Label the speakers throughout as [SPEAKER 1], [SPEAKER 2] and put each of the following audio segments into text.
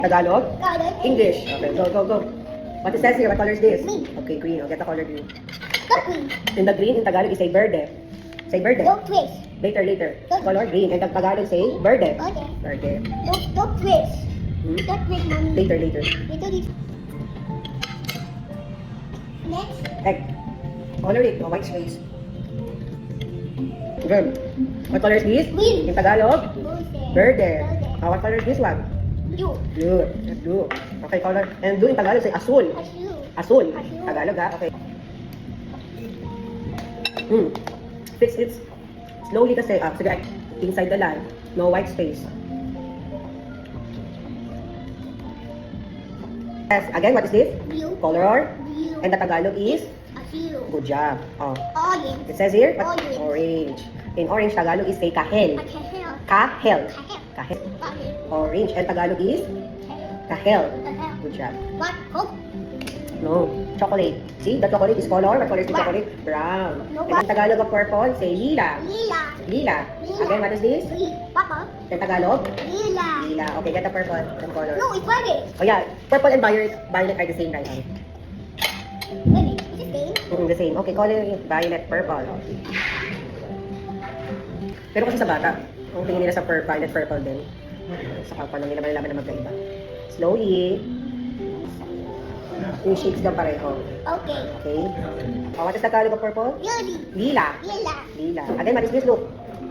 [SPEAKER 1] Tagalog?
[SPEAKER 2] Tagalog.
[SPEAKER 1] English. Okay, go. What it says here? What color is this?
[SPEAKER 2] Green.
[SPEAKER 1] Okay, green. I'll get the color green.
[SPEAKER 2] Not green.
[SPEAKER 1] In the green, in Tagalog, is say verde. Say verde.
[SPEAKER 2] Don't twist.
[SPEAKER 1] Later. Color green. And the Tagalog say verde.
[SPEAKER 2] Okay.
[SPEAKER 1] Verde.
[SPEAKER 2] Don't twist.
[SPEAKER 1] Hmm?
[SPEAKER 2] Don't twist, mommy.
[SPEAKER 1] Later.
[SPEAKER 2] Little. Next.
[SPEAKER 1] Egg. Color it. White space. Good. What color is this?
[SPEAKER 2] Green.
[SPEAKER 1] In Tagalog?
[SPEAKER 2] Bullshit.
[SPEAKER 1] Verde. What color is this one?
[SPEAKER 2] Blue.
[SPEAKER 1] Blue. Okay, color. And blue in Tagalog say azul.
[SPEAKER 2] Azul.
[SPEAKER 1] Azul.
[SPEAKER 2] Azul.
[SPEAKER 1] Tagalog ha? Okay. Fix it slowly kasi, sige, inside the line. No white space. Yes, again, what is this?
[SPEAKER 2] Blue.
[SPEAKER 1] Color.
[SPEAKER 2] Blue.
[SPEAKER 1] And the Tagalog is?
[SPEAKER 2] Azul.
[SPEAKER 1] Good job. Oh.
[SPEAKER 2] Orange.
[SPEAKER 1] It says here, what?
[SPEAKER 2] Orange.
[SPEAKER 1] Orange. In orange, Tagalog is say kahel.
[SPEAKER 2] Kahel.
[SPEAKER 1] Kahel.
[SPEAKER 2] Kahel.
[SPEAKER 1] Kahel. Orange. And Tagalog is? Kahel.
[SPEAKER 2] Kahel.
[SPEAKER 1] Good job.
[SPEAKER 2] What? Coke.
[SPEAKER 1] No. Chocolate. See, the chocolate is color. What color is the
[SPEAKER 2] Brown.
[SPEAKER 1] chocolate? Brown.
[SPEAKER 2] No,
[SPEAKER 1] And in Tagalog of purple, say lila.
[SPEAKER 2] Lila.
[SPEAKER 1] Lila. Again, what is this?
[SPEAKER 2] Green. Papa.
[SPEAKER 1] In Tagalog?
[SPEAKER 2] Lila.
[SPEAKER 1] Lila. Okay, get the purple and color.
[SPEAKER 2] No, it's violet.
[SPEAKER 1] Oh yeah, purple and violet are the same, right?
[SPEAKER 2] Violet. Is it same?
[SPEAKER 1] The same. Okay, color violet, purple. Pero kasi sa bata, ang tingin nila sa violet, purple din. Saka pa nila malalaman na magkaiba. Slowly. Yung shades lang pareho.
[SPEAKER 2] Okay.
[SPEAKER 1] Okay? Oh, what is the color of purple?
[SPEAKER 2] Lily.
[SPEAKER 1] Lila.
[SPEAKER 2] Lila.
[SPEAKER 1] Lila. Again, what is this? Look.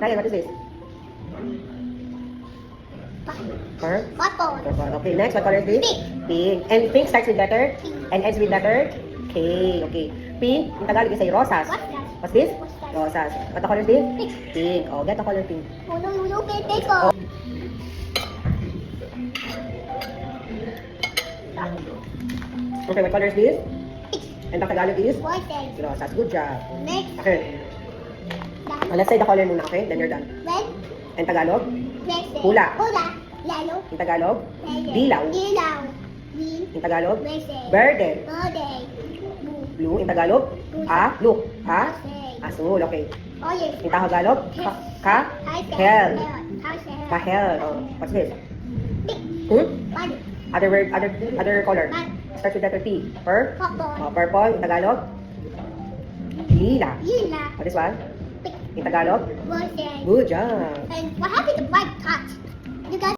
[SPEAKER 1] Ryan, what is this? Purple.
[SPEAKER 2] Purple.
[SPEAKER 1] Okay, next, what color is this? Pink. And pink starts with letter?
[SPEAKER 2] Pink.
[SPEAKER 1] And ends with letter? K. Okay. Pink, in Tagalog is say rosas.
[SPEAKER 2] What's that?
[SPEAKER 1] What's this?
[SPEAKER 2] What's that?
[SPEAKER 1] Rosas. What the color is this?
[SPEAKER 2] Pink.
[SPEAKER 1] Pink. Oh, get the color pink.
[SPEAKER 2] Oh no, take off.
[SPEAKER 1] Okay, what color is this?
[SPEAKER 2] Pink.
[SPEAKER 1] And the Tagalog is?
[SPEAKER 2] What's that?
[SPEAKER 1] Rosas. Good job.
[SPEAKER 2] Next.
[SPEAKER 1] Okay.
[SPEAKER 2] Done.
[SPEAKER 1] Let's say the color muna, okay? Then you're done.
[SPEAKER 2] Red.
[SPEAKER 1] And Tagalog?
[SPEAKER 2] Next.
[SPEAKER 1] Pula.
[SPEAKER 2] Pula. Yellow.
[SPEAKER 1] In Tagalog?
[SPEAKER 2] Yellow.
[SPEAKER 1] Dilaw.
[SPEAKER 2] Dilaw. Green.
[SPEAKER 1] In Tagalog?
[SPEAKER 2] Verde.
[SPEAKER 1] Verde.
[SPEAKER 2] Verde. Blue.
[SPEAKER 1] Blue. In Tagalog? Look.
[SPEAKER 2] Rosé.
[SPEAKER 1] Azul. Okay.
[SPEAKER 2] Orange.
[SPEAKER 1] In Tagalog? Hel. Kahel. Oh, what's this?
[SPEAKER 2] Pink. Bunny.
[SPEAKER 1] Other word, other color.
[SPEAKER 2] Bunny.
[SPEAKER 1] Starts with letter P.
[SPEAKER 2] Purple.
[SPEAKER 1] Oh, purple. In Tagalog? Lila.
[SPEAKER 2] Lila.
[SPEAKER 1] What is one?
[SPEAKER 2] Pink.
[SPEAKER 1] In Tagalog?
[SPEAKER 2] Rosé.
[SPEAKER 1] Good job.
[SPEAKER 2] And what happened to white cat? You guys